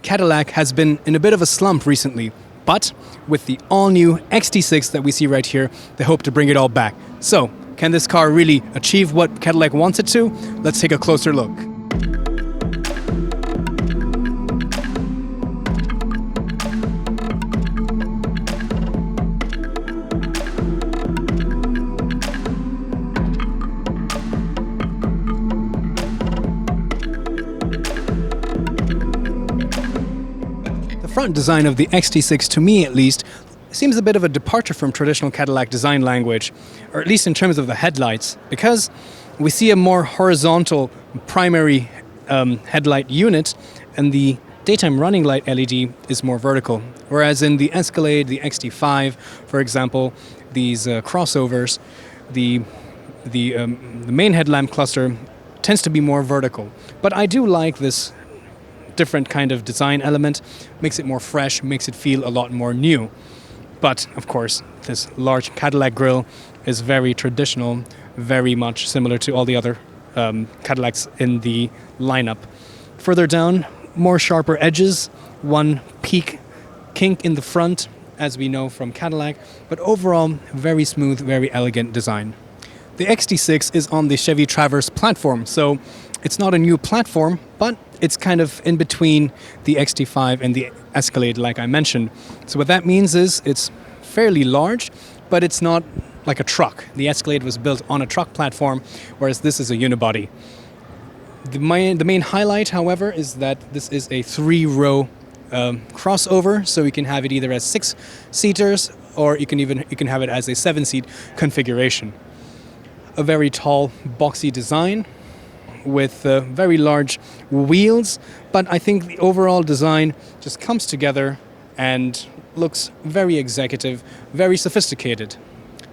Cadillac has been in a bit of a slump recently, but with the all-new XT6 that we see right here, they hope to bring it all back. So, can this car really achieve what Cadillac wants it to? Let's take a closer look. The front design of the XT6, to me at least, seems a bit of a departure from traditional Cadillac design language, or at least in terms of the headlights, because we see a more horizontal primary headlight unit, and the daytime running light LED is more vertical. Whereas in the Escalade, the XT5, for example, these crossovers, the main headlamp cluster tends to be more vertical. But I do like this different kind of design element, makes it more fresh, makes it feel a lot more new. But of course, this large Cadillac grille is very traditional, very much similar to all the other Cadillacs in the lineup. Further down, more sharper edges, one peak kink in the front, as we know from Cadillac, but overall, very smooth, very elegant design. The XT6 is on the Chevy Traverse platform, so it's not a new platform, but it's kind of in between the XT5 and the Escalade, like I mentioned. So what that means is it's fairly large, but it's not like a truck. The Escalade was built on a truck platform, whereas this is a unibody. The main highlight, however, is that this is a 3-row crossover, so you can have it either as 6-seaters or you can have it as a 7-seat configuration. A very tall, boxy design with very large wheels, but I think the overall design just comes together and looks very executive, very sophisticated.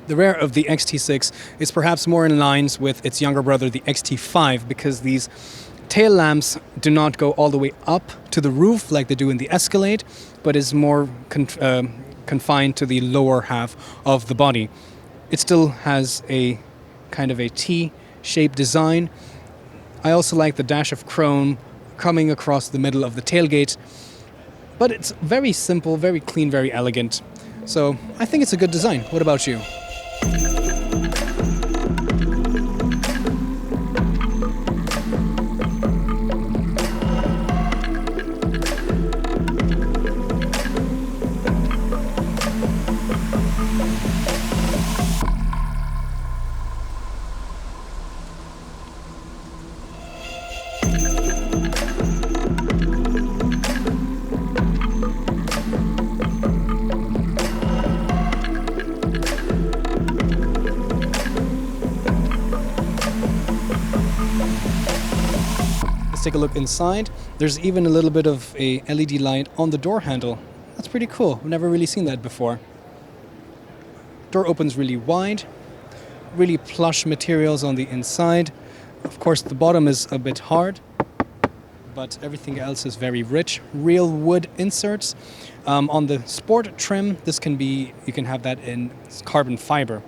The rear of the XT6 is perhaps more in lines with its younger brother, the XT5, because these tail lamps do not go all the way up to the roof like they do in the Escalade, but is more confined to the lower half of the body. It still has a kind of a T-shaped design. I also like the dash of chrome coming across the middle of the tailgate, but it's very simple, very clean, very elegant. So I think it's a good design. What about you? Let's take a look inside. There's even a little bit of a LED light on the door handle. That's pretty cool. I've never really seen that before. Door opens really wide. Really plush materials on the inside. Of course, the bottom is a bit hard, but everything else is very rich. Real wood inserts. On the sport trim, you can have that in carbon fiber.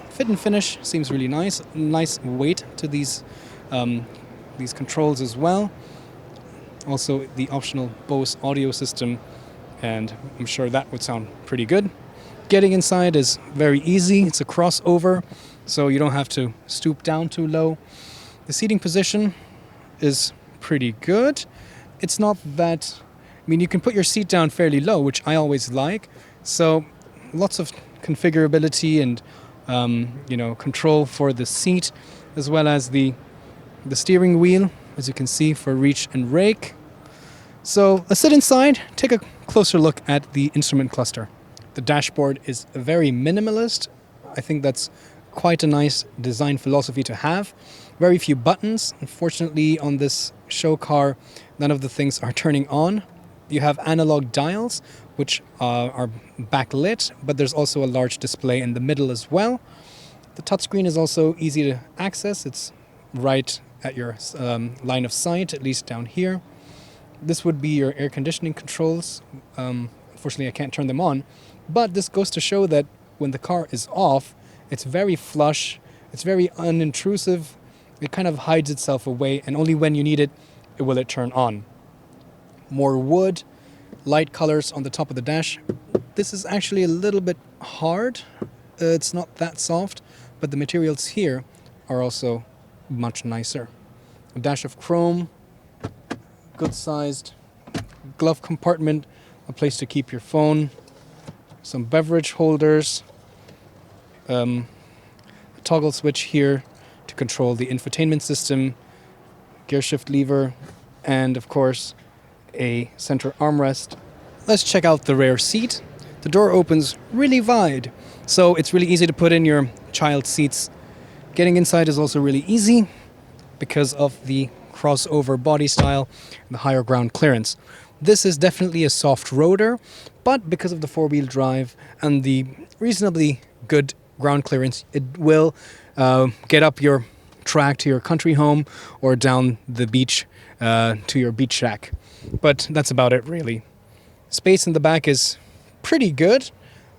Fit and finish seems really nice. Nice weight to these controls as well. Also the optional Bose audio system, and I'm sure that would sound pretty good. Getting inside is very easy. It's a crossover, so you don't have to stoop down too low. The seating position is pretty good. It's not that, you can put your seat down fairly low, which I always like. So lots of configurability and control for the seat, as well as the steering wheel, as you can see, for reach and rake. So let's sit inside, take a closer look at the instrument cluster. The dashboard is very minimalist. I think that's quite a nice design philosophy to have. Very few buttons. Unfortunately, on this show car, none of the things are turning on. You have analog dials, which are backlit, but there's also a large display in the middle as well. The touchscreen is also easy to access. It's right at your line of sight, at least down here. This would be your air conditioning controls. Unfortunately, I can't turn them on, but this goes to show that when the car is off, it's very flush, it's very unintrusive, it kind of hides itself away, and only when you need it will it turn on. more wood, light colors on the top of the dash. This is actually a little bit hard. It's not that soft, but the materials here are also much nicer. A dash of chrome, good sized glove compartment, a place to keep your phone, some beverage holders, a toggle switch here to control the infotainment system, gear shift lever, and of course a center armrest. Let's check out the rear seat. The door opens really wide, so it's really easy to put in your child seats. Getting inside is also really easy because of the crossover body style and the higher ground clearance. This is definitely a soft roader, but because of the four-wheel drive and the reasonably good ground clearance, it will get up your track to your country home or down the beach to your beach shack. But that's about it, really. Space in the back is pretty good.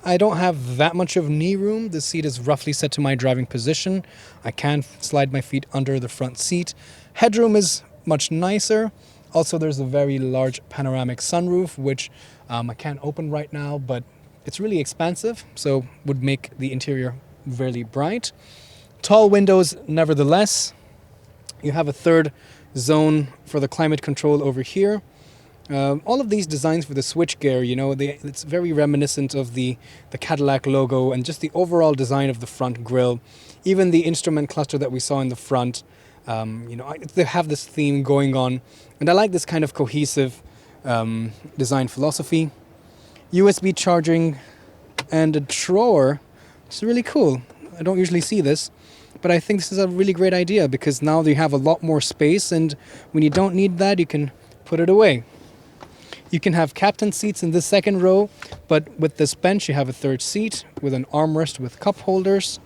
I don't have that much of knee room. The seat is roughly set to my driving position. I can slide my feet under the front seat. Headroom is much nicer. Also, there's a very large panoramic sunroof, which I can't open right now, but it's really expansive, so would make the interior very bright. Tall windows, nevertheless. You have a third zone for the climate control over here. All of these designs for the switchgear, you know, it's very reminiscent of the Cadillac logo and just the overall design of the front grille. Even the instrument cluster that we saw in the front, they have this theme going on. And I like this kind of cohesive design philosophy. USB charging and a drawer. It's really cool. I don't usually see this, but I think this is a really great idea because now you have a lot more space, and when you don't need that, you can put it away. You can have captain seats in the second row, but with this bench you have a third seat with an armrest with cup holders.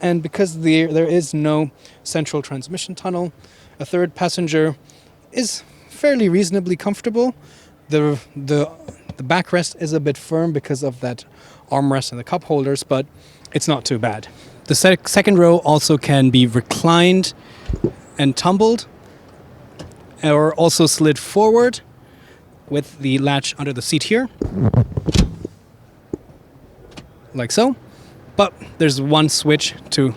And because there is no central transmission tunnel, a third passenger is fairly reasonably comfortable. The backrest is a bit firm because of that armrest and the cup holders, but it's not too bad. The second row also can be reclined and tumbled, or also slid forward with the latch under the seat here, like so. But there's one switch to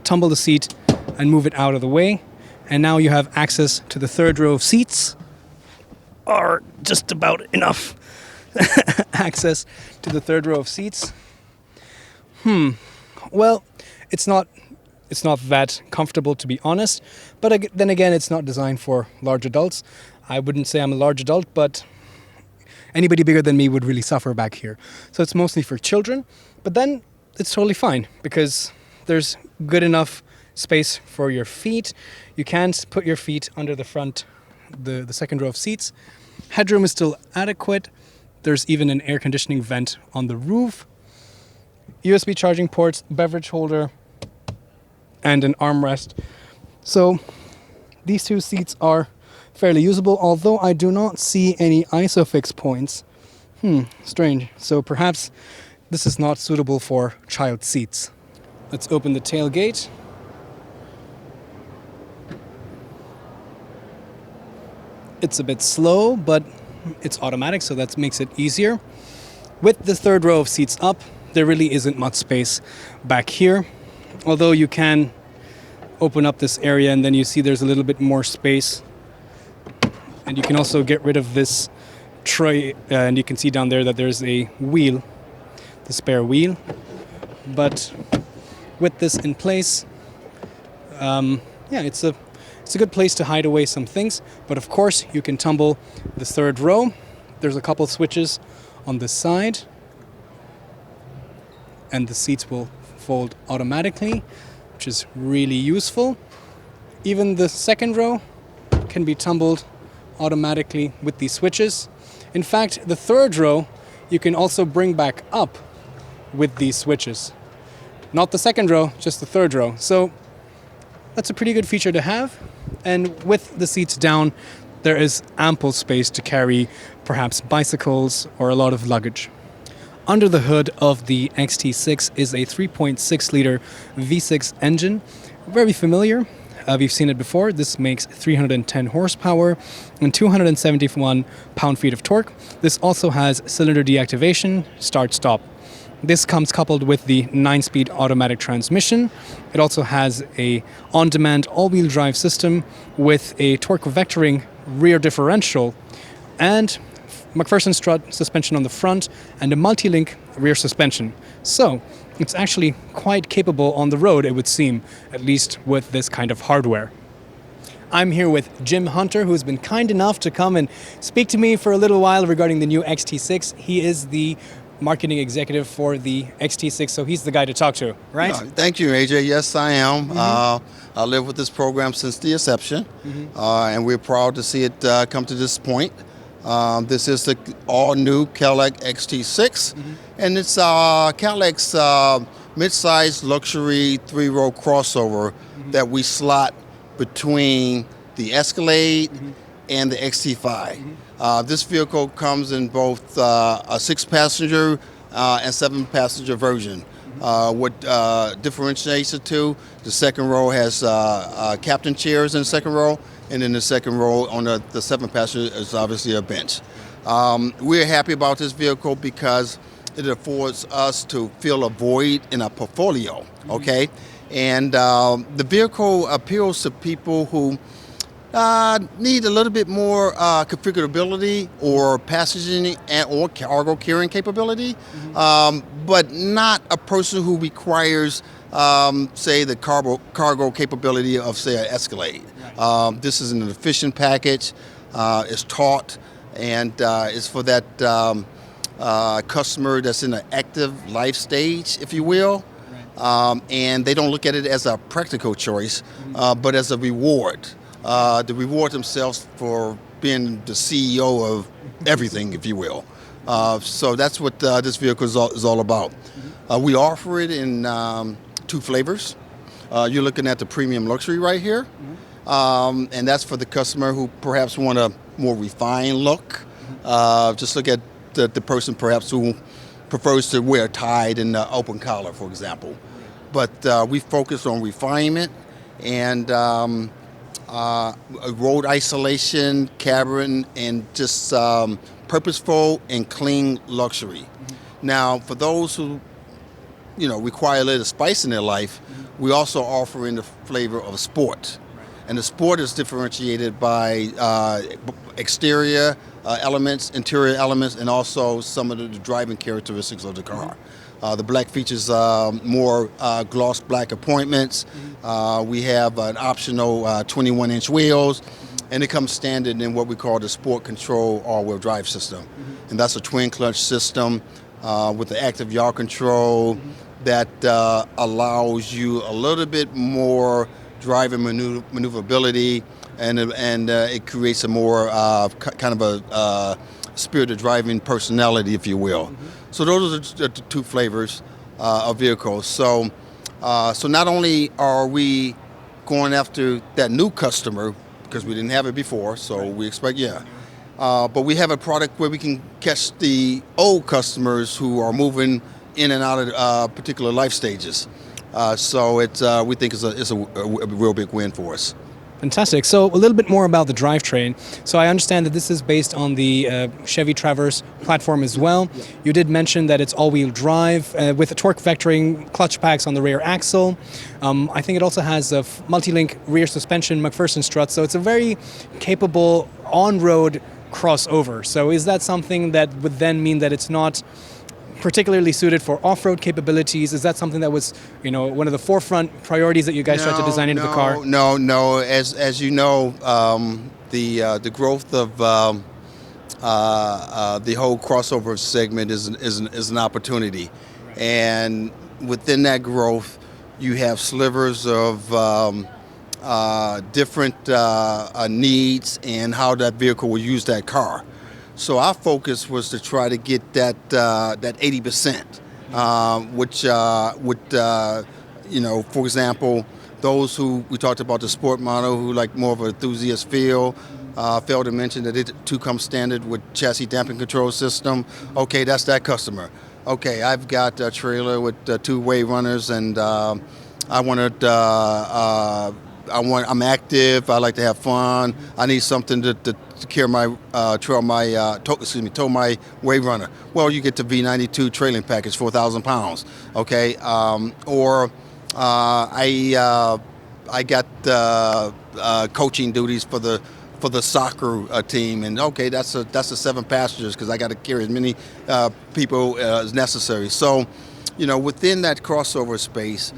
tumble the seat and move it out of the way. And now you have access to the third row of seats, or just about enough access to the third row of seats. Well, it's not that comfortable, to be honest. But then again, it's not designed for large adults. I wouldn't say I'm a large adult, but anybody bigger than me would really suffer back here. So it's mostly for children. But then it's totally fine because there's good enough space for your feet. You can put your feet under the front, the second row of seats. Headroom is still adequate. There's even an air conditioning vent on the roof. USB charging ports, beverage holder, and an armrest. So these two seats are fairly usable, although I do not see any ISOFIX points. Strange. So perhaps this is not suitable for child seats. Let's open the tailgate. It's a bit slow, but it's automatic, so that makes it easier. With the third row of seats up, there really isn't much space back here, although you can open up this area and then you see there's a little bit more space. And you can also get rid of this tray, and you can see down there that there's a wheel, the spare wheel. But with this in place, it's a good place to hide away some things. But of course, you can tumble the third row. There's a couple switches on this side, and the seats will fold automatically, which is really useful. Even the second row can be tumbled automatically with these switches. In fact, the third row you can also bring back up with these switches. Not the second row, just the third row. So that's a pretty good feature to have. And with the seats down, there is ample space to carry perhaps bicycles or a lot of luggage. Under the hood of the XT6 is a 3.6 liter V6 engine. Very familiar. we've seen it before. This makes 310 horsepower and 271 pound-feet of torque. This also has cylinder deactivation, start-stop. This comes coupled with the 9-speed automatic transmission. It also has a on-demand all-wheel drive system with a torque vectoring rear differential and McPherson strut suspension on the front and a multi-link rear suspension. So it's actually quite capable on the road, it would seem, at least with this kind of hardware. I'm here with Jim Hunter, who's been kind enough to come and speak to me for a little while regarding the new XT6. He is the marketing executive for the XT6, so he's the guy to talk to, right? Thank you, AJ. Yes, I am. I live with this program since the inception, and we're proud to see it come to this point. This is the all-new Cadillac XT6, and it's Cadillac's mid-size luxury three-row crossover that we slot between the Escalade and the XT5. This vehicle comes in both a 6-passenger and 7-passenger version. What differentiates the two, the second row has captain chairs in the second row, and in the second row on the 7-passenger is obviously a bench. We're happy about this vehicle because it affords us to fill a void in our portfolio, okay? And the vehicle appeals to people who need a little bit more configurability or passenging and or cargo carrying capability, but not a person who requires, say, the cargo capability of, say, an Escalade. This is an efficient package. It's taut, and it's for that customer that's in an active life stage, if you will. And they don't look at it as a practical choice, but as a reward. To reward themselves for being the CEO of everything, if you will. So that's what this vehicle is all about. We offer it in 2 flavors. You're looking at the premium luxury right here, and that's for the customer who perhaps want a more refined look. Just look at the person perhaps who prefers to wear a tie and open collar, for example. But we focus on refinement and road isolation, cabin, and just purposeful and clean luxury. Now, for those who, require a little spice in their life, we also offer in the flavor of sport. And the sport is differentiated by exterior elements, interior elements, and also some of the driving characteristics of the car. The black features more gloss black appointments. We have an optional 21-inch wheels, and it comes standard in what we call the Sport Control all-wheel drive system. And that's a twin clutch system with the active yaw control that allows you a little bit more driving maneuverability, and it creates a more kind of a spirited driving personality, if you will. So those are the 2 flavors of vehicles. So not only are we going after that new customer, because we didn't have it before, so we expect, but we have a product where we can catch the old customers who are moving in and out of particular life stages. So we think it's a real big win for us. Fantastic. So a little bit more about the drivetrain. So I understand that this is based on the Chevy Traverse platform as well. You did mention that it's all-wheel drive with a torque vectoring clutch packs on the rear axle. I think it also has a multi-link rear suspension McPherson strut. So it's a very capable on-road crossover. So is that something that would then mean that it's not particularly suited for off-road capabilities? Is that something that was, one of the forefront priorities that you guys tried to design into the car? No. As you know, the growth of the whole crossover segment is an opportunity, and within that growth, you have slivers of different needs and how that vehicle will use that car. So our focus was to try to get that 80%, which would, for example, those who we talked about the sport model who like more of an enthusiast feel, failed to mention that it too comes standard with chassis damping control system. Okay, that's that customer. Okay, I've got a trailer with 2 way runners, and I want to I'm active. I like to have fun. I need something to carry my tow my wave runner. Well, you get the V92 trailing package, 4,000 pounds. Okay, or I got coaching duties for the soccer team, and okay, that's a 7 passengers because I got to carry as many people as necessary. So, within that crossover space,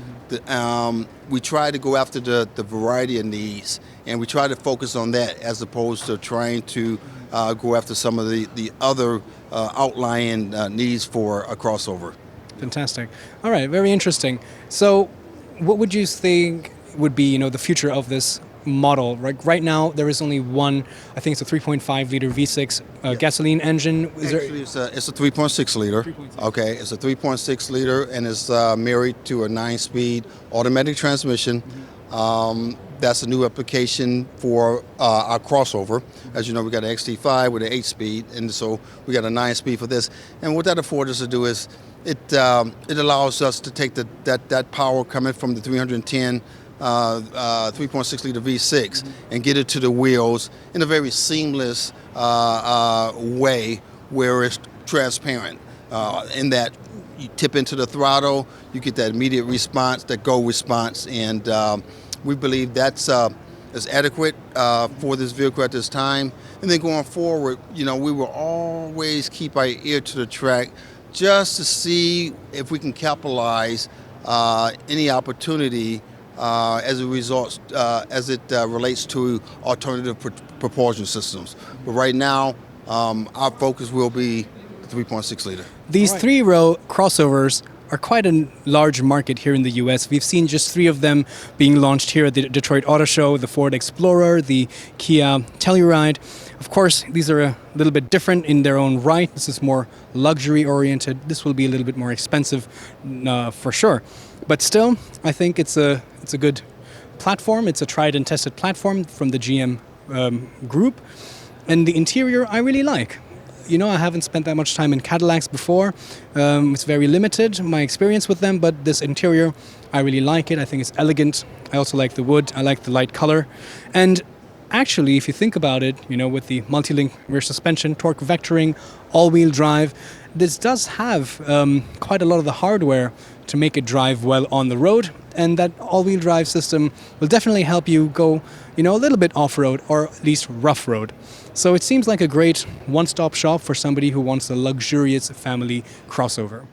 we try to go after the variety of needs, and we try to focus on that as opposed to trying to go after some of the other outlying needs for a crossover. Fantastic. All right, very interesting. So, what would you think would be, the future of this model? Right now, there is only one. I think it's a 3.5 liter V6 gasoline engine. Actually, it's a 3.6 liter. 3.6. Okay, it's a 3.6 liter, and it's married to a 9-speed automatic transmission. That's a new application for our crossover. As you know, we got an XT5 with an 8-speed, and so we got a 9-speed for this. And what that affords us to do is it allows us to take that power coming from the 310 3.6 liter V6 and get it to the wheels in a very seamless way where it's transparent. In that you tip into the throttle, you get that immediate response, that go response, and we believe that's is adequate for this vehicle at this time. And then going forward, we will always keep our ear to the track just to see if we can capitalize any opportunity as a result, as it relates to alternative propulsion systems. But right now, our focus will be the 3.6 liter. These 3-row crossovers are quite a large market here in the US. We've seen just 3 of them being launched here at the Detroit Auto Show: the Ford Explorer, the Kia Telluride. Of course, these are a little bit different in their own right. This is more luxury oriented. This will be a little bit more expensive for sure. But still, I think it's a good platform. It's a tried and tested platform from the GM group. And the interior I really like. I haven't spent that much time in Cadillacs before. It's very limited, my experience with them, but this interior, I really like it. I think it's elegant. I also like the wood. I like the light color. And actually, if you think about it, with the multi-link rear suspension, torque vectoring, all-wheel drive, this does have quite a lot of the hardware to make it drive well on the road. And that all-wheel drive system will definitely help you go, a little bit off-road or at least rough road. So it seems like a great one-stop shop for somebody who wants a luxurious family crossover.